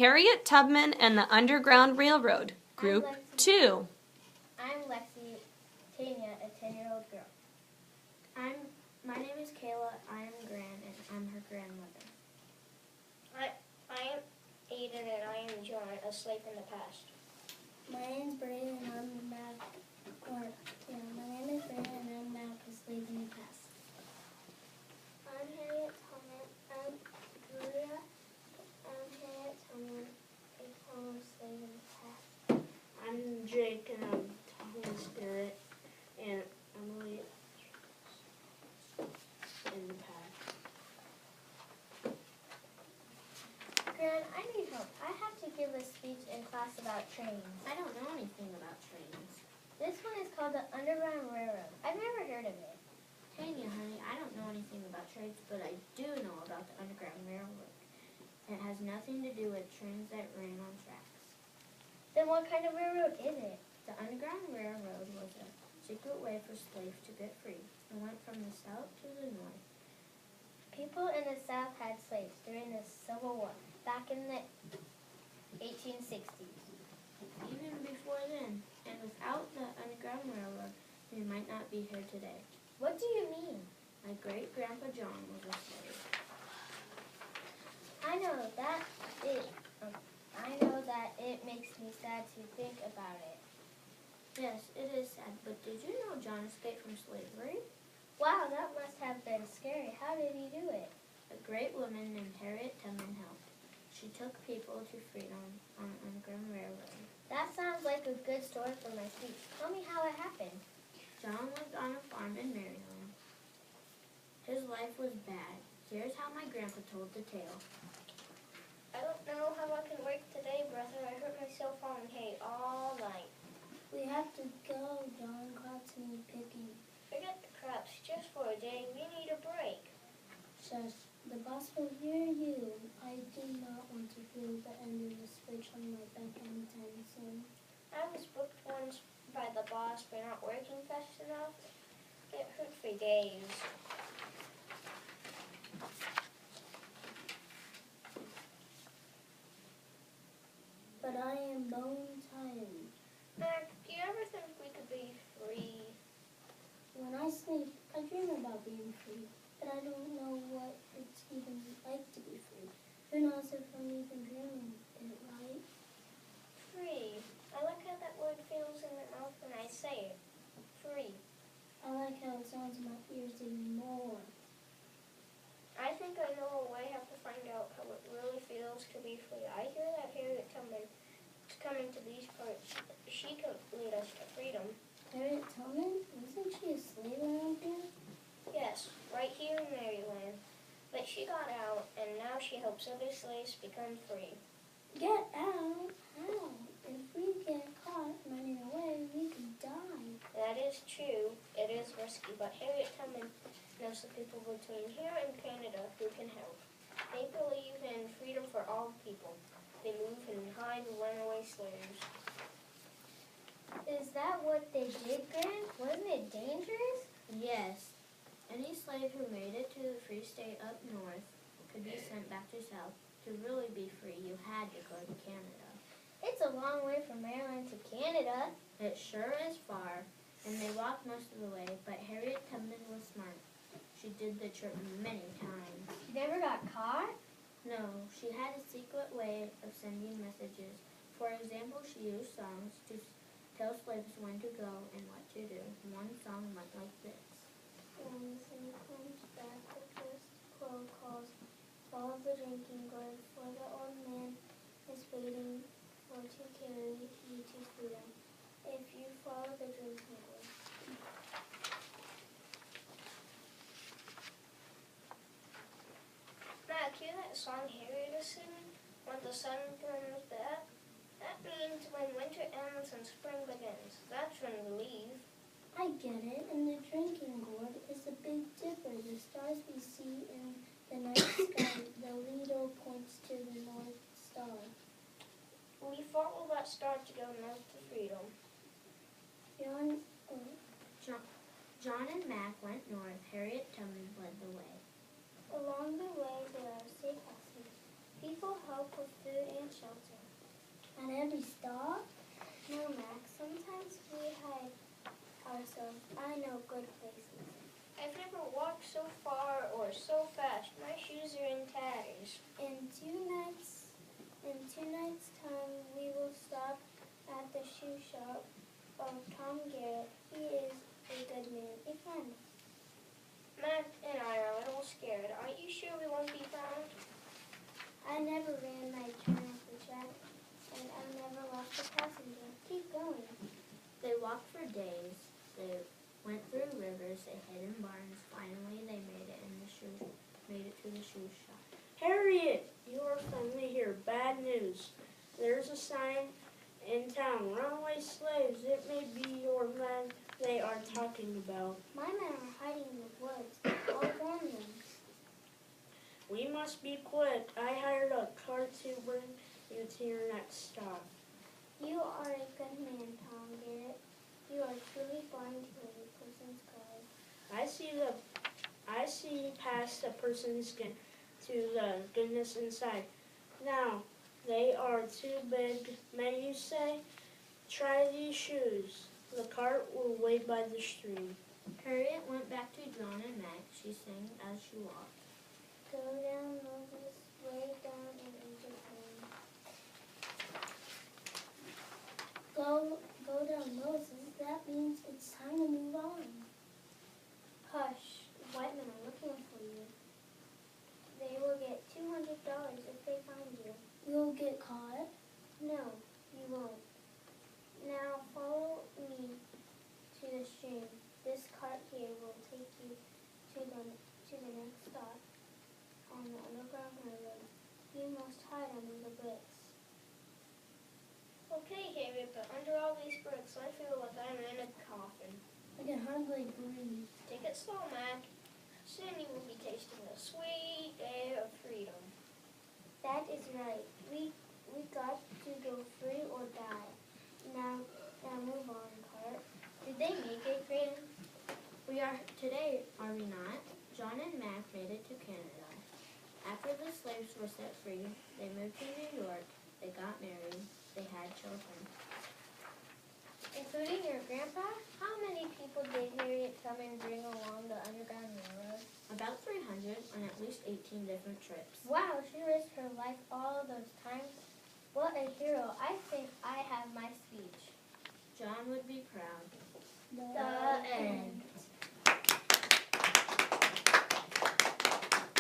Harriet Tubman and the Underground Railroad, Group 2. I'm Lexi Tanya, a 10-year-old girl. My name is Kayla. I am Gran, and I'm her grandmother. I am Aiden, and I am John, a slave in the past. My name is Brayden, and I'm Mac. My name is Brayden, and I'm Mac, a slave in the past. I'm Harriet Tubman. I'm Julia. I'm Harriet Tubman, a former slave in the past. I'm Jake, and I'm Holy Spirit, and Emily in the past. Gran, I need help. I have to give a speech in class about trains. I don't know anything about trains. This one is called the Underground Railroad. I've never heard of it. Tanya, honey, I don't know anything about trains, but I do know about the Underground Railroad. It has nothing to do with trains that ran on tracks. Then what kind of railroad is it? The Underground Railroad was a secret way for slaves to get free. It went from the south to the north. People in the South had slaves during the Civil War, back in the 1860s. Even before then, and without the Underground Railroad, we might not be here today. What do you mean? My great-grandpa John was a slave. I know that it makes me sad to think about it. Yes, it is sad, but did you know John escaped from slavery? Wow, that must have been scary. How did he do it? A great woman named Harriet Tubman helped. She took people to freedom on the Underground Railroad. That sounds like a good story for my speech. Tell me how it happened. John lived on a farm in Maryland. His life was bad. Here's how my grandpa told the tale. I don't know how I can work today, brother. I hurt myself on hay all night. We have to go, John. Crops need picking. Forget the crops. Just for a day, we need a break. Shush. The boss will hear you. I do not want to feel the end of the switch on my back anytime soon. I was booked once by the boss for not working fast enough. It hurt for days. But I am bone tired. Mac, do you ever think we could be free? When I sleep, I dream about being free, but I don't know what it's even like to be free. Who knows if I'm even dreaming it, right? Free. I like how that word feels in my mouth when I say it. Free. I like how it sounds in my ears even more. I think I know a way how to find out how it really feels to be free. I hear that Harriet Tubman is coming to these parts. She can lead us to freedom. Harriet Tubman? Wasn't she a slave around here? Yes, right here in Maryland. But she got out, and now she helps other slaves become free. Get out? How? If we get caught running away, we could die. That is true. It is risky, but Harriet Tubman knows the people between here and Canada who can help. They believe in freedom for all people. They move and hide runaway slaves. Is that what they did, Gran? Wasn't it dangerous? Yes. Any slave who made it to the Free State up north could be sent back to south. To really be free, you had to go to Canada. It's a long way from Maryland to Canada. It sure is far, and they walked most of the way, but Harriet Tubman was smart. She did the trip many times. You never got caught? No, she had a secret way of sending messages. For example, she used songs to tell slaves when to go and what to do. One song went like this. When the sun comes back, the first crow calls, follow the drinking gourd, for the old man is waiting for to carry you to freedom. If you follow the drinking gourd. Mac, hear that song Harriet is singing? When the sun comes back? That means when winter ends and spring begins. That's when we leave. I get it, and the drinking gourd is the Big Dipper, the stars we see in the night sky. The needle points to the North Star. We follow that star to go north to freedom. John and Mac went north. Harriet Tubman led the way. Along the way, there are safe passage. People help help with food and shelter. At every stop? No, Max. Sometimes we hide ourselves. I know good places. I've never walked so far or so fast. My shoes are in tatters. In two nights' time, we will stop at the shoe shop of Tom Garrett. He is a good man, a friend. Matt and I are a little scared. Aren't you sure we won't be found? I never ran my train off the track, and I never lost a passenger. Keep going. They walked for days. They went through rivers. They hid in barns. Finally, they made it to the shoe shop. Harriet, you are finally here. Bad news. There's a sign in town. Runaway slaves. It may be your men they are talking about. My men are hiding in the woods. I'll warn them. We must be quick. I hired a cart to bring you to your next stop. You are a good man, Tom Garrett. You are truly blind to a person's cause. I see past a person's skin to the goodness inside. Now, they are too big, may you say? Try these shoes. The cart will wait by the stream. Harriet went back to John and Max. She sang as she walked. Go down Moses, way down in Egypt. Go down Moses. That means it's time to move on. Hush, white men are looking for you. They will get $200 if they find you. You'll get caught? No, you won't. Now follow me to the stream. This cart here will take you to the next stop on the Underground Railroad. You must hide under the bricks. Okay, Harriet, but under all these bricks, I feel like I'm in a coffin. I can hardly breathe. Take it slow, Mac. Soon you will be tasting the sweet air of freedom. That is right. We got to go free or die. Now move on, cart. Did they make it, Gran? We are today, are we not? John and Mac made it to Canada. After the slaves were set free, they moved to New York. They got married. They had children. Including your grandpa? How many people did Harriet Tubman bring along the Underground Railroad? About 300 on at least 18 different trips. Wow, she risked her life all those times. What a hero. I think I have my speech. John would be proud. The end.